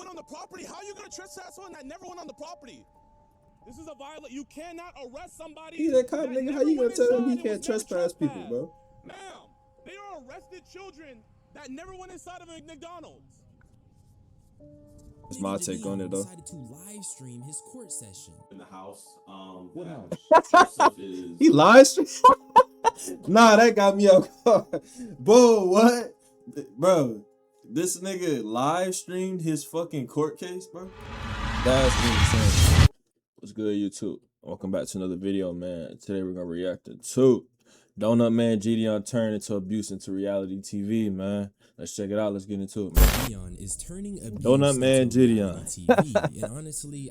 went on the property. How are you gonna trespass someone that never went on the property? This is a violation. You cannot arrest somebody. He that cop nigga. How you gonna tell him he can't trespass people, bro? Ma'am, they are arrested children that never went inside of a McDonald's. That's my take on it, though. Decided to live stream his court session in the house. What house? He live stream. Nah, that got me off guard. Bro, what? Bro, this nigga live streamed his fucking court case, bro. That's insane. What's good, YouTube? Welcome back to another video, man. Today we're gonna react to Donut Man Jidion turn into abuse into reality TV, man. Let's check it out. Let's get into it, man. Jidion is turning abuse Donut Man Jidion. TV, and honestly,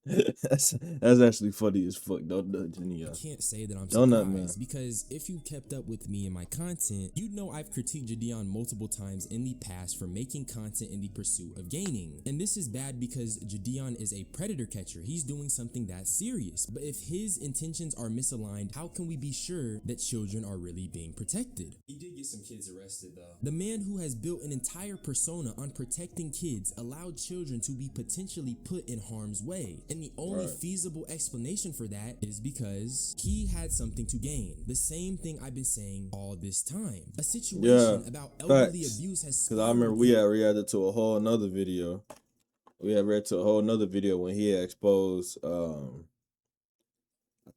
that's actually funny as fuck. Donut Jidion. I can't say that I'm Donut surprised Man. because if you kept up with me and my content, you'd know I've critiqued Jidion multiple times in the past for making content in the pursuit of gaining. And this is bad because Jidion is a predator catcher. He's doing something that's serious. But if his intentions are misaligned, how can we be sure that children are really being protected? He did get some kids arrested though. The man who has built an entire persona on protecting kids allowed children to be potentially put in harm's way. And the only feasible explanation for that is because he had something to gain. The same thing I've been saying all this time. A situation about elderly abuse has... Because I remember we had reacted to a whole nother video. We had read to a whole nother video when he had exposed... I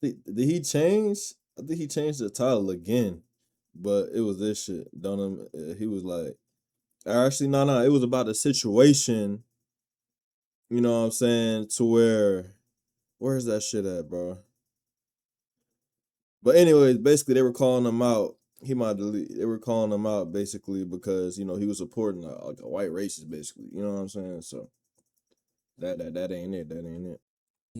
think... Did he change? I think he changed the title again. But it was this shit. He was like... Actually, no. It was about a situation... You know what I'm saying? To where's that shit at, bro? But anyways, basically they were calling him out. They were calling him out basically because, you know, he was supporting like a white racist, basically. You know what I'm saying? So that ain't it. That ain't it.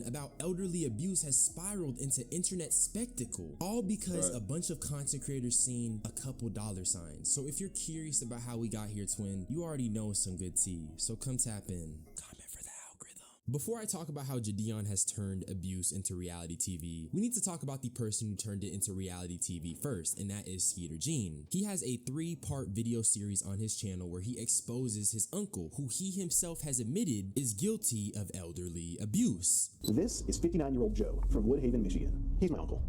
About elderly abuse has spiraled into internet spectacle, all because a bunch of content creators seen a couple dollar signs. So if you're curious about how we got here, twin, you already know some good tea. So come tap in. Comment for the algorithm. Before I talk about how Jidion has turned abuse into reality TV, we need to talk about the person who turned it into reality TV first, and that is Jidion. He has a 3-part video series on his channel where he exposes his uncle, who he himself has admitted is guilty of elderly abuse. This is 59-year-old Joe from Woodhaven, Michigan. He's my uncle.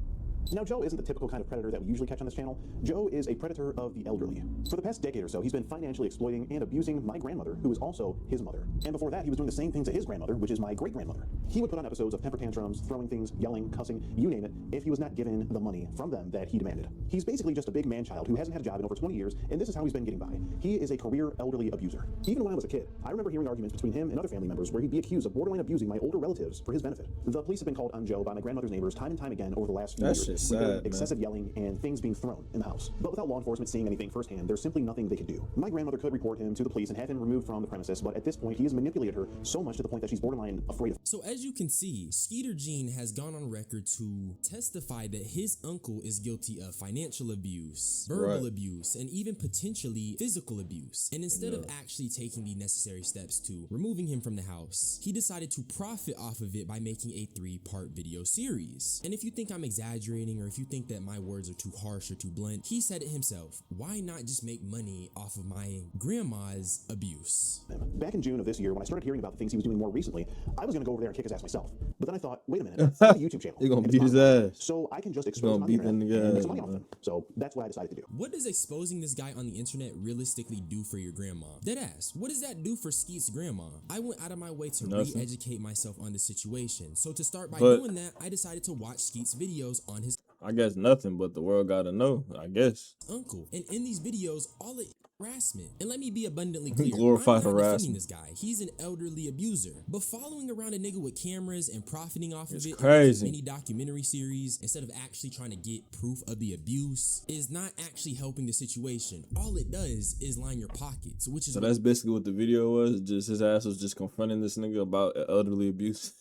Now, Joe isn't the typical kind of predator that we usually catch on this channel. Joe is a predator of the elderly. For the past decade or so, he's been financially exploiting and abusing my grandmother, who is also his mother. And before that, he was doing the same thing to his grandmother, which is my great-grandmother. He would put on episodes of temper tantrums, throwing things, yelling, cussing, you name it, if he was not given the money from them that he demanded. He's basically just a big man-child who hasn't had a job in over 20 years, and this is how he's been getting by. He is a career elderly abuser. Even when I was a kid, I remember hearing arguments between him and other family members where he'd be accused of borderline abusing my older relatives for his benefit. The police have been called on Joe by my grandmother's neighbors time and time again over the last few years. That's sad, excessive yelling and things being thrown in the house. But without law enforcement seeing anything firsthand, there's simply nothing they could do. My grandmother could report him to the police and have him removed from the premises, but at this point, he has manipulated her so much to the point that she's borderline afraid of him. So as you can see, Jidion has gone on record to testify that his uncle is guilty of financial abuse, verbal abuse, and even potentially physical abuse. And instead of actually taking the necessary steps to removing him from the house, he decided to profit off of it by making a 3-part video series. And if you think I'm exaggerating, or if you think that my words are too harsh or too blunt, he said it himself. Why not just make money off of my grandma's abuse? Back in June of this year, when I started hearing about the things he was doing more recently, I was going to go over there and kick his ass myself. But then I thought, wait a minute, I have a YouTube channel. You're going to beat his ass. So I can just expose him on the internet and make some money off him. So that's what I decided to do. What does exposing this guy on the internet realistically do for your grandma? Deadass, what does that do for Skeet's grandma? I went out of my way to re-educate myself on the situation. So to start by doing that, I decided to watch Skeet's videos on his... I guess nothing, but the world gotta know, I guess. Uncle. And in these videos, all it harassment. And let me be abundantly clear, Glorified I'm not harassment. defending this guy. He's an elderly abuser. But following around a nigga with cameras and profiting off of it, crazy. Mini documentary series, instead of actually trying to get proof of the abuse, is not actually helping the situation. All it does is line your pockets, which is... So that's basically what the video was? Just his ass was just confronting this nigga about elderly abuse?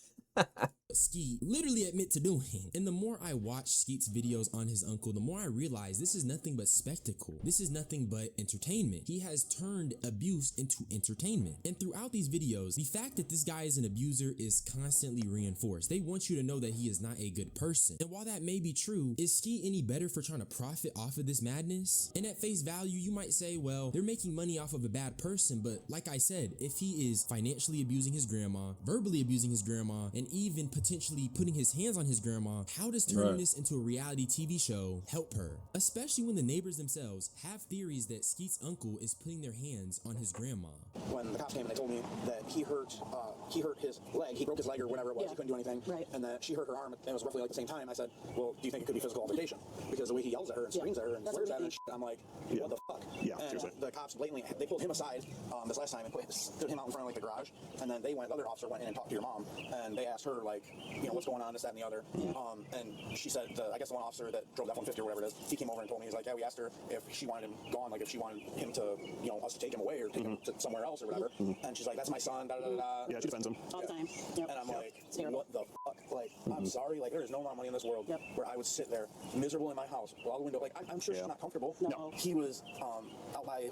Skeet literally admit to doing. And the more I watch Skeet's videos on his uncle, the more I realize this is nothing but spectacle. This is nothing but entertainment. He has turned abuse into entertainment. And throughout these videos, the fact that this guy is an abuser is constantly reinforced. They want you to know that he is not a good person. And while that may be true, is Skeet any better for trying to profit off of this madness? And at face value, you might say, well, they're making money off of a bad person, but like I said, if he is financially abusing his grandma, verbally abusing his grandma, and even potentially putting his hands on his grandma, how does turning this into a reality TV show help her? Especially when the neighbors themselves have theories that Skeet's uncle is putting their hands on his grandma. When the cops came and they told me that he hurt his leg, he broke his leg or whatever it was, he couldn't do anything, and that she hurt her arm, and it was roughly like the same time, I said, well, do you think it could be physical altercation? Because the way he yells at her and screams at her and swears at her and shit, I'm like, what the fuck? And the cops blatantly, they pulled him aside this last time and stood him out in front of like the garage, and then the other officer went in and talked to your mom, and they asked her like, you know, what's going on, this, that, and the other, and she said, I guess the one officer that drove the F-150 or whatever it is, he came over and told me, he's like, yeah, we asked her if she wanted him gone, like if she wanted him to, you know, us to take him away or take him to somewhere else or whatever, and she's like, that's my son, da da da da. Yeah, she defends him. All the time. And I'm like, what the fuck? Like, I'm sorry, like, there is no amount of money in this world where I would sit there miserable in my house with all the window, like, I'm sure she's not comfortable. No. He was out by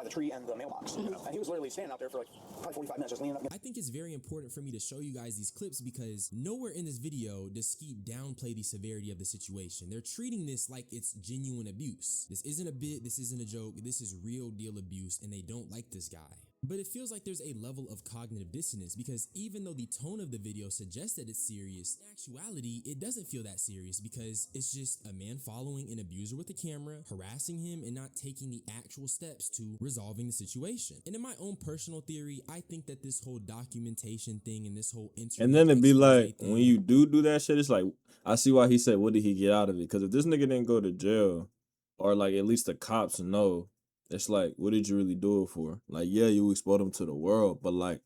the tree and the mailbox, and he was literally standing out there for like probably 45 minutes just leaning up. I think it's very important for me to show you guys these clips because nowhere in this video does Skeet downplay the severity of the situation. They're treating this like it's genuine abuse. This isn't a bit, this isn't a joke, this is real deal abuse, and they don't like this guy. But it feels like there's a level of cognitive dissonance because even though the tone of the video suggests that it's serious, in actuality, it doesn't feel that serious because it's just a man following an abuser with a camera, harassing him, and not taking the actual steps to resolving the situation. And in my own personal theory, I think that this whole documentation thing and this whole internet and then it'd be like, when you do that shit, it's like, I see why he said, what did he get out of it? Because if this nigga didn't go to jail, or like at least the cops know, it's like, what did you really do it for? Like, yeah, you exposed him to the world, but like,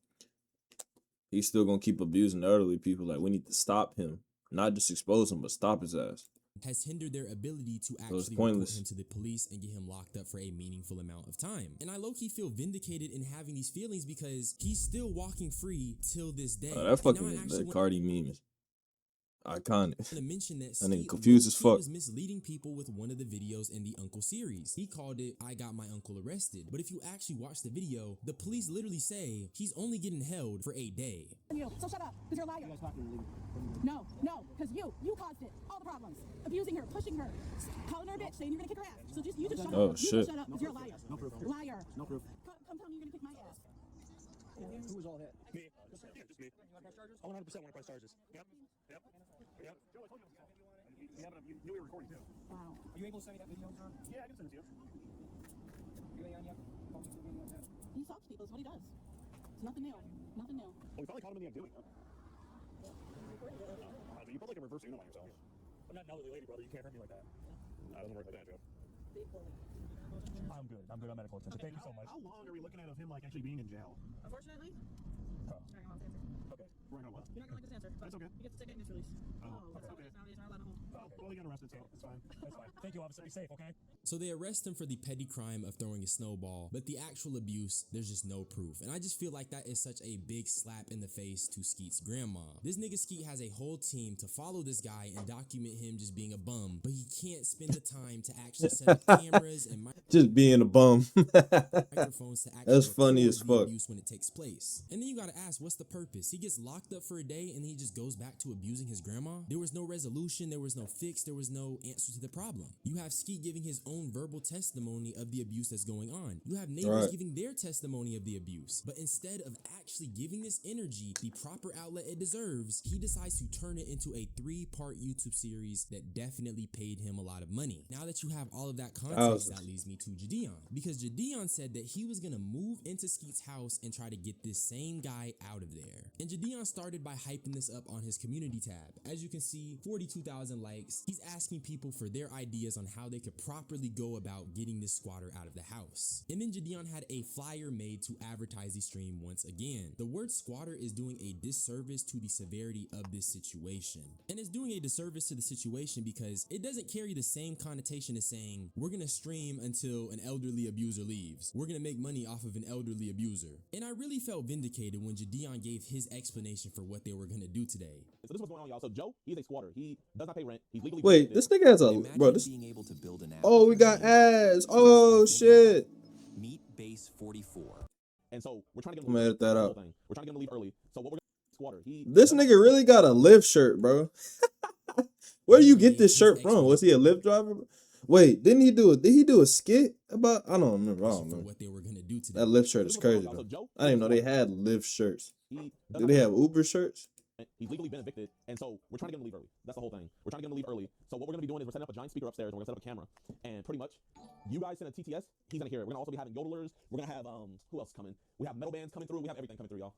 he's still gonna keep abusing elderly people. Like, we need to stop him. Not just expose him, but stop his ass. Has hindered their ability to actually report him to the police and get him locked up for a meaningful amount of time. And I low-key feel vindicated in having these feelings because he's still walking free till this day. That fucking that Cardi meme is iconic. To mention that Skeet confused as fuck. Was misleading people with one of the videos in the Uncle series. He called it, I got my uncle arrested. But if you actually watch the video, the police literally say he's only getting held for a day. So shut up, because you're a liar. No, because you caused it. All the problems. Abusing her, pushing her, calling her a bitch, saying you're gonna kick her ass. So you just shut up. Oh, shit. You just shut up, because you're a liar. No proof. Liar. No proof. Come tell me you're gonna kick my ass. Who was all that? Me. Yeah, just me. You want to press charges? I 100% want to press charges. Yep. Joe, I told you. You knew we were recording too. Wow. Are you able to send me that video, sir? Yeah, I can send it to you. He stalks people, is what he does. It's nothing new. Nothing new. Well, we finally caught him in the act doing it. You put like a reverse Uno on yourself. I'm not an elderly lady, brother. You can't hurt me like that. It doesn't work like that, Joe. I'm good. I'm good on medical attention. Okay, Thank you so much. how long are we looking at of him like actually being in jail? Unfortunately, Okay. We're gonna what? you're not gonna like this answer. But That's okay. He gets a ticket and it's released. Oh, That's okay. how it is nowadays. You're not allowed to hold. Well, he got arrested, so it's fine. That's fine. Thank you, officer. Be safe, okay? So they arrest him for the petty crime of throwing a snowball, but the actual abuse, there's just no proof. And I just feel like that is such a big slap in the face to Skeet's grandma. This nigga Skeet has a whole team to follow this guy and document him just being a bum, but he can't spend the time to actually set up cameras and just being a bum. microphones to actually That's funny as the fuck. abuse when it takes place. And then you gotta ask, what's the purpose? He gets locked up for a day and he just goes back to abusing his grandma? There was no resolution, there was no fix, there was no answer to the problem. You have Skeet giving his own verbal testimony of the abuse that's going on. You have neighbors giving their testimony of the abuse. But instead of actually giving this energy the proper outlet it deserves, he decides to turn it into a 3-part YouTube series that definitely paid him a lot of money. Now that you have all of that context, that leads me to Jidion. Because Jidion said that he was gonna move into Skeet's house and try to get this same guy out of there. And Jidion started by hyping this up on his community tab. As you can see, 42,000 likes. He's asking people for their ideas on how they could properly go about getting this squatter out of the house. And then Jidion had a flyer made to advertise the stream once again. The word squatter is doing a disservice to the severity of this situation. And it's doing a disservice to the situation because it doesn't carry the same connotation as saying, we're gonna stream until an elderly abuser leaves. We're gonna make money off of an elderly abuser. And I really felt vindicated when Jidion gave his explanation explanation for what they were gonna do today. So this is what's going on, y'all. So Joe, he's a squatter. He does not pay rent. He's legally Wait, evicted. this nigga has a Imagine bro. This being able to build an app oh, we with your got name. ads. Oh shit. Meet Base 44. And so we're trying to get I'm him gonna edit that out. thing. We're trying to get him to leave early. So what we're gonna squatter. This nigga really got a Lyft shirt, bro. Where do you get this shirt from? Was he a Lyft driver? Wait, didn't he do it? Did he do a skit about? I don't remember. I don't For know. what they were gonna do today. That Lyft shirt is crazy though. I didn't even know they had Lyft shirts. Do they have Uber shirts? He's legally been evicted, and so we're trying to get him to leave early. That's the whole thing. We're trying to get him to leave early. So what we're gonna be doing is we're setting up a giant speaker upstairs, and we're gonna set up a camera, and pretty much, you guys send a TTS, he's gonna hear it. We're gonna also be having yodelers. We're gonna have who else coming? We have metal bands coming through. We have everything coming through, y'all.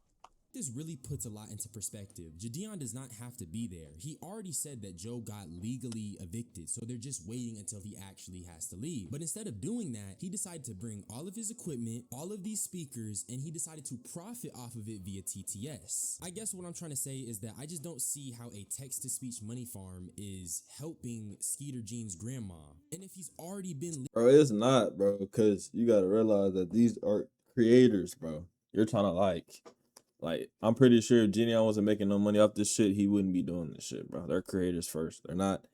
This really puts a lot into perspective. Jidion does not have to be there. He already said that Joe got legally evicted, so they're just waiting until he actually has to leave. But instead of doing that, he decided to bring all of his equipment, all of these speakers, and he decided to profit off of it via TTS. I guess what I'm trying to say is that I just don't see how a text-to-speech money farm is helping Skeeter Jean's grandma. And if he's already been... Bro, it's not, bro, because you gotta realize that these are creators, bro. You're trying to like, I'm pretty sure if Jidion wasn't making no money off this shit, he wouldn't be doing this shit, bro. They're creators first. They're not,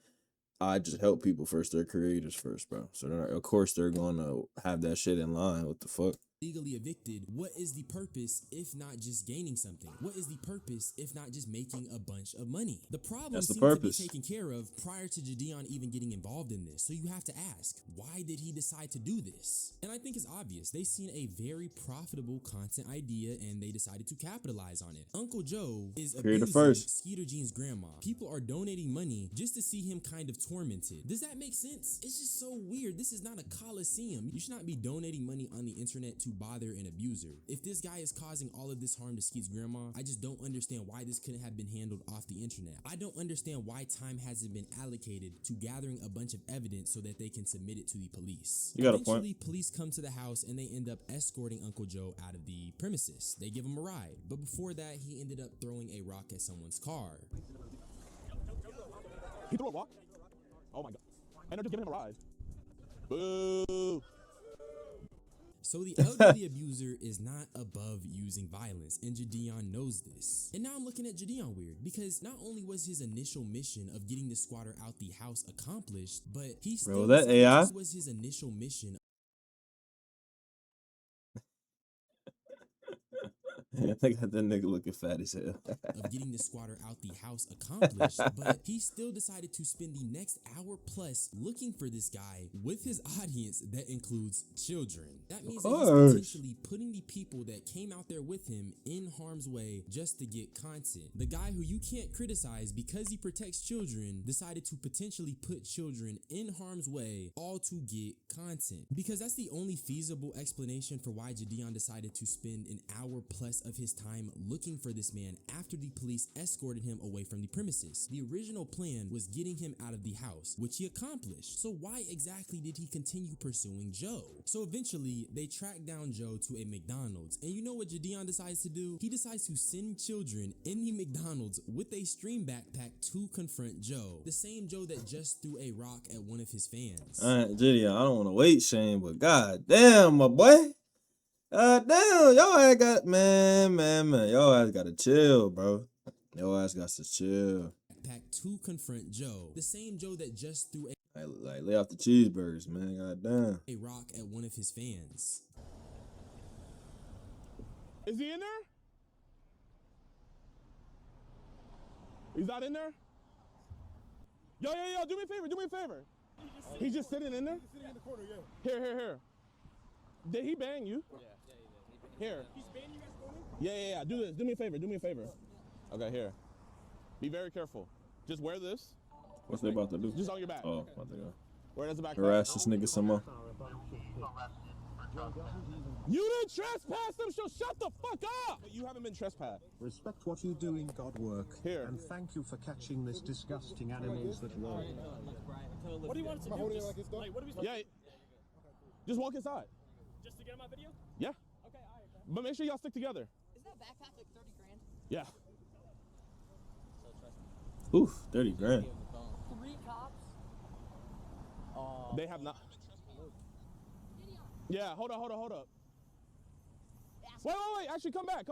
I just help people first. They're creators first, bro. So, of course, they're going to have that shit in line. What the fuck? Legally evicted, what is the purpose if not just gaining something? What is the purpose if not just making a bunch of money? The problem seems to be taken care of prior to Jidion even getting involved in this. So you have to ask, why did he decide to do this? And I think it's obvious. They've seen a very profitable content idea and they decided to capitalize on it. Uncle Joe is abusing Skeeter Jean's grandma. People are donating money just to see him kind of tormented. Does that make sense? It's just so weird. This is not a coliseum. You should not be donating money on the internet to bother an abuser. If this guy is causing all of this harm to Skeet's grandma, I just don't understand why this couldn't have been handled off the internet. I don't understand why time hasn't been allocated to gathering a bunch of evidence so that they can submit it to the police. You got Eventually, a point. Police come to the house and they end up escorting Uncle Joe out of the premises. They give him a ride, but before that, he ended up throwing a rock at someone's car. He threw a rock? Oh my god. And they're just giving him a ride. Boo! So the elderly abuser is not above using violence, and Jidion knows this. And now I'm looking at Jidion weird, because not only was his initial mission of getting the squatter out the house accomplished, but he still was his initial mission. I got that nigga looking fat as hell. Of getting the squatter out the house accomplished, but he still decided to spend the next hour plus looking for this guy with his audience that includes children. That means that he's potentially putting the people that came out there with him in harm's way just to get content. The guy who you can't criticize because he protects children decided to potentially put children in harm's way all to get content. Because that's the only feasible explanation for why Jidion decided to spend an hour plus of his time looking for this man after the police escorted him away from the premises. The original plan was getting him out of the house, which he accomplished. So why exactly did he continue pursuing Joe? So eventually, they track down Joe to a McDonald's. And you know what Jidion decides to do? He decides to send children in the McDonald's with a stream backpack to confront Joe. The same Joe that just threw a rock at one of his fans. Alright, Jidion, I don't want to wait, Shane, but god damn, my boy. Damn, y'all ass got, man, y'all ass gotta chill, bro. Y'all ass got to chill. Backpack to confront Joe. The same Joe that just threw Like, lay off the cheeseburgers, man, god damn. a rock at one of his fans. Is he in there? He's not in there? Yo, do me a favor. He's just sitting in there? He's sitting in the corner, yeah. Here. Did he bang you? Yeah, he banged. Here. He's banging you guys for me? Yeah. Do this. Do me a favor. Okay, here. Be very careful. Just wear this. What's they about to do? Just on your back. Oh, about to go. Wear it as a backpack. Harass this nigga some more. You didn't trespass him, so shut the fuck up! You haven't been trespassed. Respect what you do in God work. Here. And thank you for catching this disgusting animals that roam. What do you want us to do? Like, what are we supposed to do? Just walk inside. Just to get on my video? Yeah. Okay, alright. But make sure y'all stick together. Is that backpack like 30 grand? Yeah. Oof, 30 grand. 3 cops? They have not. Yeah, hold up. Wait. Actually, come back.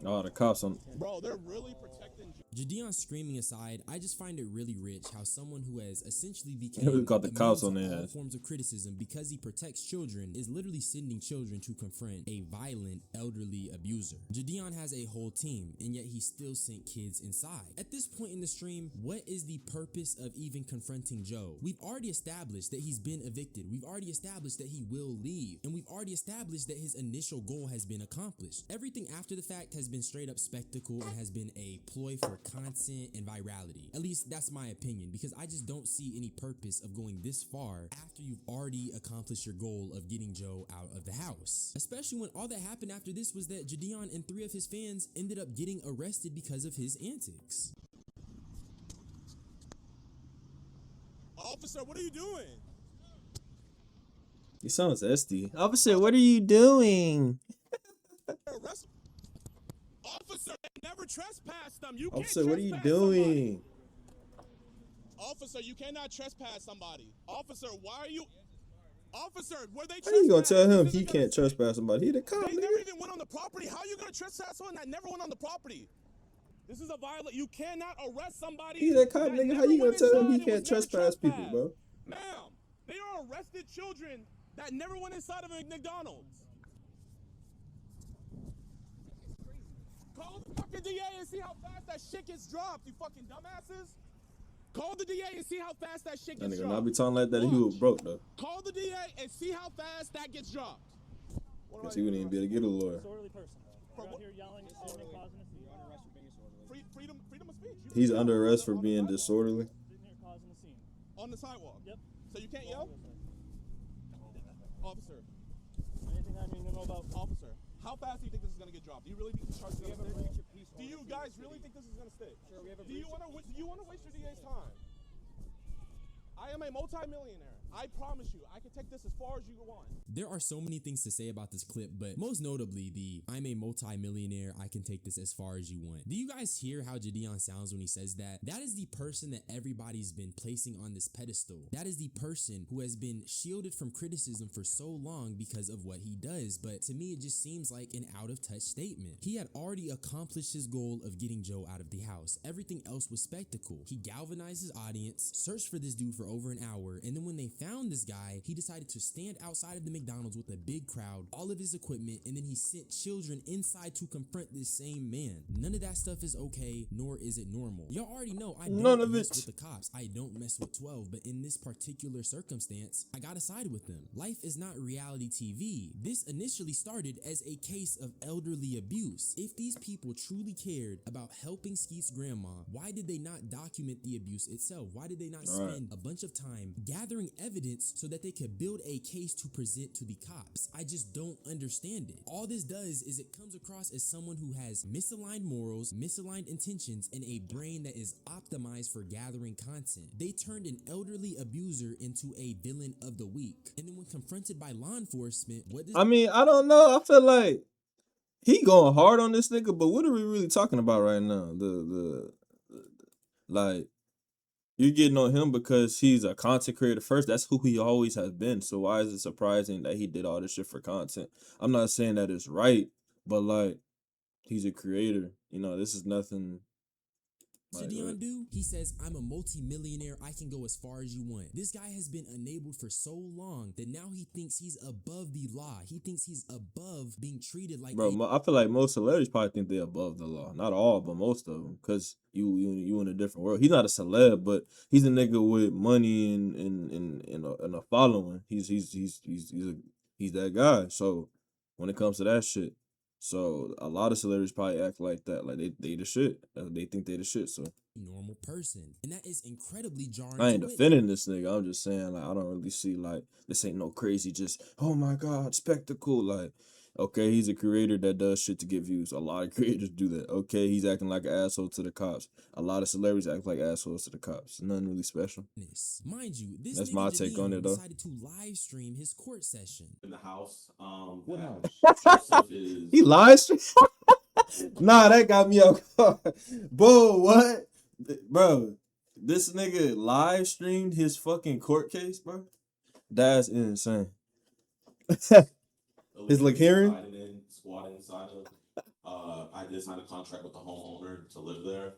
Oh, the cops on. Bro, they're really protecting. Jidion screaming aside, I just find it really rich how someone who has essentially We become got the cops on immune their to all ass. forms of criticism because he protects children is literally sending children to confront a violent elderly abuser. Jidion has a whole team, and yet he still sent kids inside. At this point in the stream, what is the purpose of even confronting Joe? We've already established that he's been evicted. We've already established that he will leave, and we've already established that his initial goal has been accomplished. Everything after the fact has been straight up spectacle and has been a ploy for content and virality. At least that's my opinion, because I just don't see any purpose of going this far after you've already accomplished your goal of getting Joe out of the house. Especially when all that happened after this was that Jidion and 3 of his fans ended up getting arrested because of his antics. Officer, what are you doing? He sounds SD. Officer, what are you doing? Arrest. Officer, never trespass them. You Officer, can't what are you trespass somebody. doing? Officer, you cannot trespass somebody. Officer, why are you? Officer, were they How you gonna tell him This he isn't can't gonna- trespass somebody? He the cop, They nigga. never even went on the property. How are you gonna trespass someone that never went on the property? This is a violation. You cannot arrest somebody. He the cop, that nigga. How never you gonna went tell him he inside and can't was never trespass people, trespassed. bro? Ma'am, they are arrested children that never went inside of a McDonald's. Call the fucking DA and see how fast that shit gets dropped, you fucking dumbasses. Call the DA and see how fast that shit That gets nigga dropped. not be talking like that if he was broke though. Call the DA and see how fast that gets dropped. Cause he wouldn't even be able to get a lawyer. Disorderly person. We're out here yelling, screaming, causing a scene. Freedom of speech. He's under arrest for being disorderly. Sitting here causing a scene. On the sidewalk. Yep. So you can't yell? Officer. Anything I need to know about? Officer. How fast do you think this is going to get dropped? Do you really think this charge is going to stick? Do you guys really think this is going to stick? Sure, we have a Do you want to waste your DA's time? I am a multi-millionaire. I promise you, I can take this as far as you want. There are so many things to say about this clip, but most notably the I'm a multi-millionaire, I can take this as far as you want. Do you guys hear how Jidion sounds when he says that? That is the person that everybody's been placing on this pedestal. That is the person who has been shielded from criticism for so long because of what he does. But to me, it just seems like an out-of-touch statement. He had already accomplished his goal of getting Joe out of the house. Everything else was spectacle. He galvanized his audience, searched for this dude for over an hour, and then when they found this guy, he decided to stand outside of the McDonald's with a big crowd, all of his equipment, and then he sent children inside to confront this same man. None of that stuff is okay, nor is it normal. Y'all already know I don't mess with the cops. I don't mess with 12, but in this particular circumstance, I gotta side with them. Life is not reality TV. This initially started as a case of elderly abuse. If these people truly cared about helping Skeet's grandma, why did they not document the abuse itself? Why did they not spend a bunch of time gathering evidence so that they could build a case to present to the cops? I just don't understand it. All this does is it comes across as someone who has misaligned morals, misaligned intentions, and a brain that is optimized for gathering content. They turned an elderly abuser into a villain of the week. And then when confronted by law enforcement, what does I mean, I don't know. I feel like he going hard on this nigga, but what are we really talking about right now? Like, you're getting on him because he's a content creator first. That's who he always has been. So why is it surprising that he did all this shit for content? I'm not saying that it's right, but like, he's a creator. You know, this is nothing. Jidion do? He says, I'm a multi-millionaire, I can go as far as you want. This guy has been enabled for so long that now he thinks he's above the law. He thinks he's above being treated like Bro, I feel like most celebrities probably think they're above the law. Not all, but most of them. Because you in a different world. He's not a celeb, but he's a nigga with money and a following. He's that guy. So when it comes to that shit, so a lot of celebrities probably act like that, like they the shit. They think they the shit. So normal person, and that is incredibly jarring. I ain't defending this nigga. I'm just saying, like, I don't really see like this ain't no crazy just oh my god spectacle. Like, okay, he's a creator that does shit to get views. A lot of creators do that. Okay, he's acting like an asshole to the cops. A lot of celebrities act like assholes to the cops. Nothing really special. Mind you, this That's my take on it though. Decided to live stream his court session in the house. What house? He live stream. Nah, that got me off guard. Bro, what? Bro, this nigga live streamed his fucking court case, bro. That's insane. His like hearing. Squatting inside of. I did sign a contract with the homeowner to live there.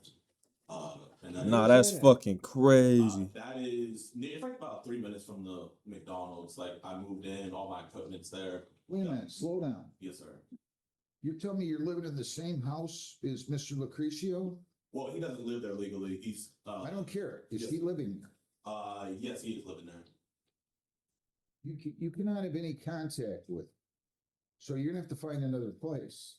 Nah, that's fucking crazy. That is, it's like about 3 minutes from the McDonald's. Like, I moved in, all my equipment's there. Wait a minute, slow down. Yes, sir. You tell me you're living in the same house as Mr. Lucrecio? Well, he doesn't live there legally. He's I don't care. Is yes. he living there? Yes, he is living there. You cannot have any contact with him. So you're gonna have to find another place.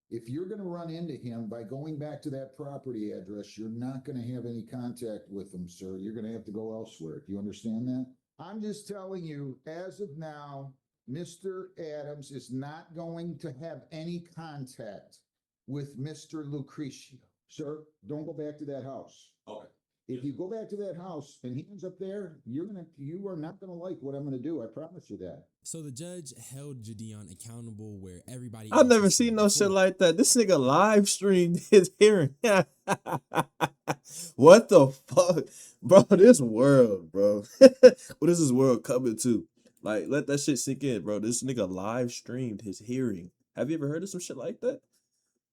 If you're gonna run into him by going back to that property address, you're not gonna have any contact with him, sir. You're gonna have to go elsewhere. Do you understand that? I'm just telling you, as of now, Mr. Adams is not going to have any contact with Mr. Lucrecio. Sir, don't go back to that house. Okay. If you go back to that house and he ends up there, you are not gonna like what I'm gonna do. I promise you that. So the judge held Jidion accountable where everybody I've never seen no shit like that. This nigga live streamed his hearing. What the fuck? Bro, this world, bro. What is this world coming to? Like, let that shit sink in, bro. This nigga live streamed his hearing. Have you ever heard of some shit like that?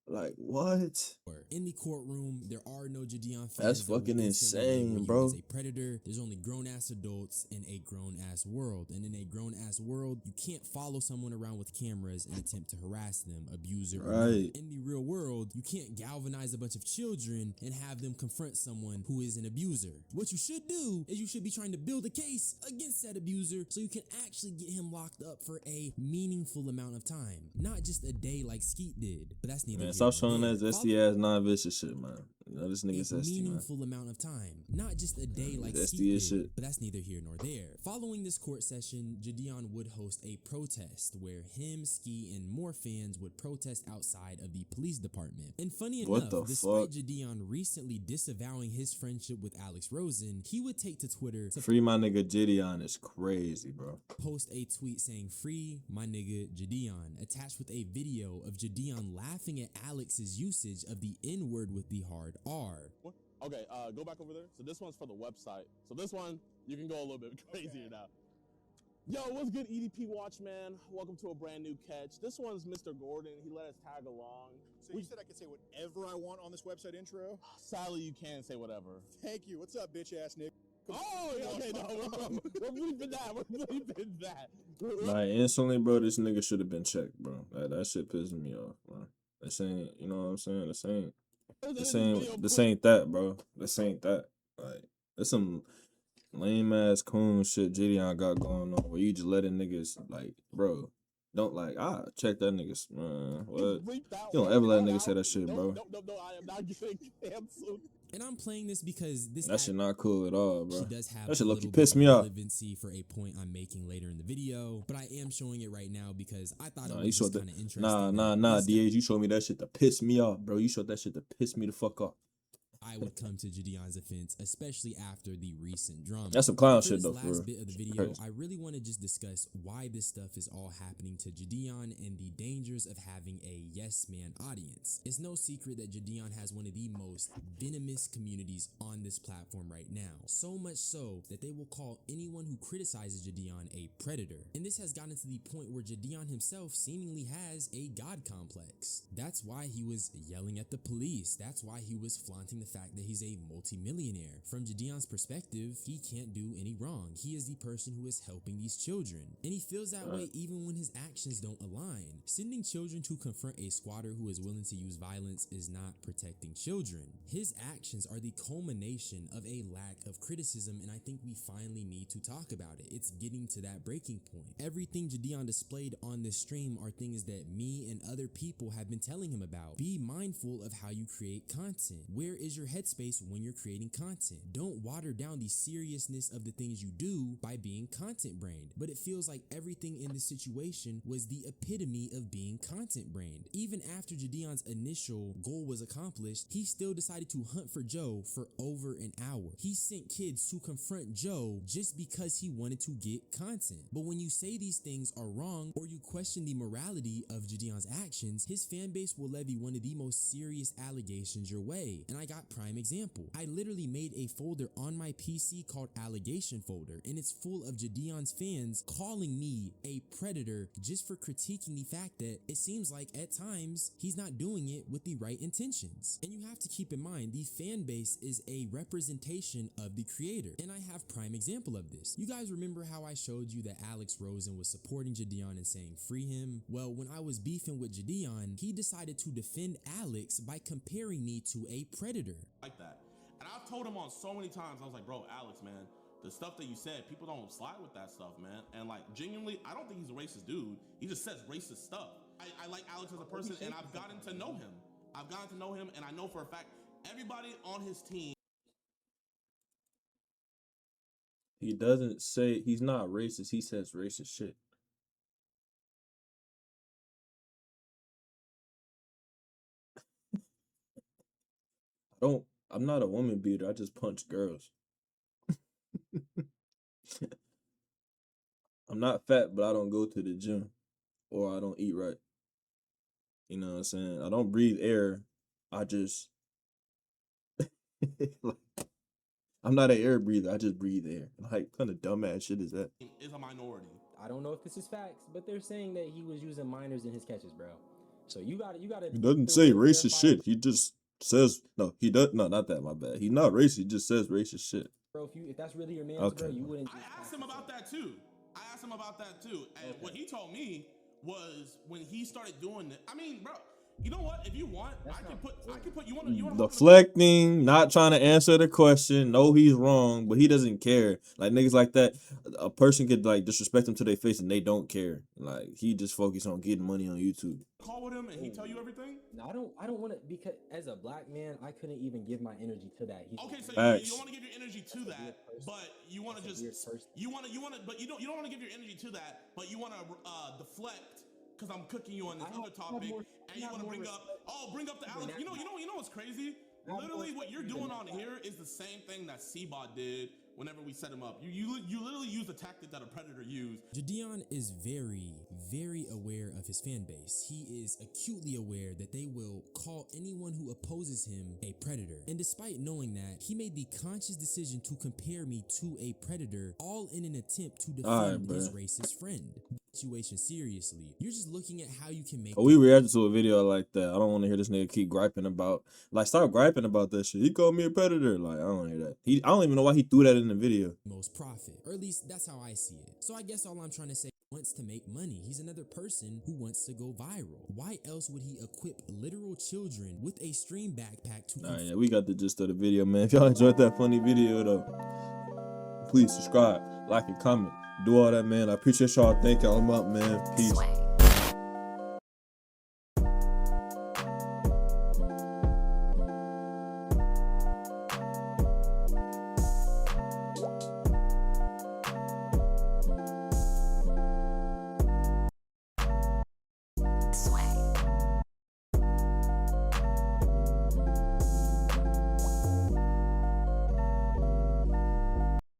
Like, what? In the courtroom, there are no Jidion fans. That's fucking insane, bro. As a predator, there's only grown-ass adults in a grown-ass world. And in a grown-ass world, you can't follow someone around with cameras and attempt to harass them, abuse or right. In the real world, you can't galvanize a bunch of children and have them confront someone who is an abuser. What you should do is you should be trying to build a case against that abuser so you can actually get him locked up for a meaningful amount of time. Not just a day like Skeet did, but that's neither. Man, stop showing that zesty ass non-vicious shit, man. You know, this nigga's a zesty, meaningful amount of time, not just a day like zesty Skeet shit. did, but that's neither here nor there. Following this court session, Jidion would host a protest where him, Ski, and more fans would protest outside of the police department. And funny enough, despite Jidion recently disavowing his friendship with Alex Rosen, he would take to Twitter to free my nigga Jidion is crazy, bro. Post a tweet saying free my nigga Jidion, attached with a video of Jidion laughing at Alex's usage of the N-word with the hard R. Okay, go back over there. So this one's for the website. So this one, you can go a little bit crazier now. Yo, what's good, EDP Watch, man? Welcome to a brand new catch. This one's Mr. Gordon. He let us tag along. So you said I could say whatever I want on this website intro? Sadly, you can say whatever. Thank you. What's up, bitch-ass Nick? Oh, okay, no, we're bleeping that. We're bleeping that. Like, instantly, bro, this nigga should have been checked, bro. That shit pissed me off, bro. This ain't, you know what I'm saying? This ain't that, bro. This ain't that. Like, there's some lame ass coon shit Jidion got going on where you just letting niggas, like, bro, don't like, check that niggas, man. What? You don't ever let a nigga say that shit, bro. No, I am not getting canceled. And I'm playing this because that shit not cool at all, bro. She does have that shit look, you piss me off. Relevancy for a point I'm making later in the video, but I am showing it right now because I thought it was just kind of interesting. Nah, DH, you showed me that shit to piss me off, bro. You showed that shit to piss me the fuck off. I would come to Jidion's offense, especially after the recent drama. That's some clown shit, though. For this last bit of the video, I really want to just discuss why this stuff is all happening to Jidion and the dangers of having a yes man audience. It's no secret that Jidion has one of the most venomous communities on this platform right now. So much so that they will call anyone who criticizes Jidion a predator. And this has gotten to the point where Jidion himself seemingly has a god complex. That's why he was yelling at the police. That's why he was flaunting the fact that he's a multimillionaire. From Jidion's perspective, he can't do any wrong. He is the person who is helping these children. And he feels that way even when his actions don't align. Sending children to confront a squatter who is willing to use violence is not protecting children. His actions are the culmination of a lack of criticism, and I think we finally need to talk about it. It's getting to that breaking point. Everything Jidion displayed on this stream are things that me and other people have been telling him about. Be mindful of how you create content. Where is your headspace when you're creating content? Don't water down the seriousness of the things you do by being content brained. But it feels like everything in this situation was the epitome of being content brained. Even after Jidion's initial goal was accomplished, he still decided to hunt for Joe for over an hour. He sent kids to confront Joe just because he wanted to get content. But when you say these things are wrong or you question the morality of Jidion's actions, his fan base will levy one of the most serious allegations your way. And I got prime example. I literally made a folder on my PC called Allegation Folder, and it's full of Jidion's fans calling me a predator just for critiquing the fact that it seems like at times he's not doing it with the right intentions. And you have to keep in mind, the fan base is a representation of the creator, and I have prime example of this. You guys remember how I showed you that Alex Rosen was supporting Jidion and saying free him? Well, when I was beefing with Jidion, he decided to defend Alex by comparing me to a predator. Like that. And I've told him on so many times, I was like, bro, Alex, man, the stuff that you said, people don't slide with that stuff, man. And like, genuinely, I don't think he's a racist dude. He just says racist stuff. I like Alex as a person, and I've gotten to know him. I've gotten to know him, and I know for a fact, everybody on his team. He doesn't say, he's not racist, he says racist shit. I'm not a woman beater, I just punch girls. I'm not fat, but I don't go to the gym, or I don't eat right. You know what I'm saying? I don't breathe air. I just I'm not an air breather. I just breathe air. Like, what kind of dumbass shit is that? Is a minority. I don't know if this is facts, but they're saying that he was using minors in his catches, bro. So you got to. He doesn't say racist shit. He just says he does. No, not that. My bad. He's not racist. He just says racist shit. Bro, if that's really your man, okay, bro, you wouldn't. I asked him about that too. And what he told me was when he started doing it. I mean, bro, you know what? If you want, I can put you on. Deflecting, not trying to answer the question. No, he's wrong, but he doesn't care. Like niggas like that, a person could like disrespect him to their face and they don't care. Like he just focused on getting money on YouTube. Call with him and he tell you everything. No, I don't want to, because as a black man, I couldn't even give my energy to that. Okay, so you don't want to give your energy to that, but you want to just you want to, but you don't want to give your energy to that, but you want to deflect. Because I'm cooking you on this other topic, and you want to bring up the Alex. You know what's crazy? Literally, what you're doing on here is the same thing that Seabot did whenever we set him up. You literally use the tactic that a predator used. Jidion is very, very aware of his fan base. He is acutely aware that they will call anyone who opposes him a predator. And despite knowing that, he made the conscious decision to compare me to a predator, all in an attempt to defend his racist friend. Situation seriously. You're just looking at how you can make. We reacted to a video like that. I don't want to hear this nigga keep griping about. Like, stop griping about that shit. He called me a predator. Like, I don't hear that. I don't even know why he threw that in the video. Most profit, or at least that's how I see it. So I guess all I'm trying to say, wants to make money. He's another person who wants to go viral. Why else would he equip literal children with a stream backpack to? Alright, yeah, we got the gist of the video, man. If y'all enjoyed that funny video though, please subscribe, like, and comment. Do all that, man. I appreciate y'all. Thank y'all. I'm out, man. Peace.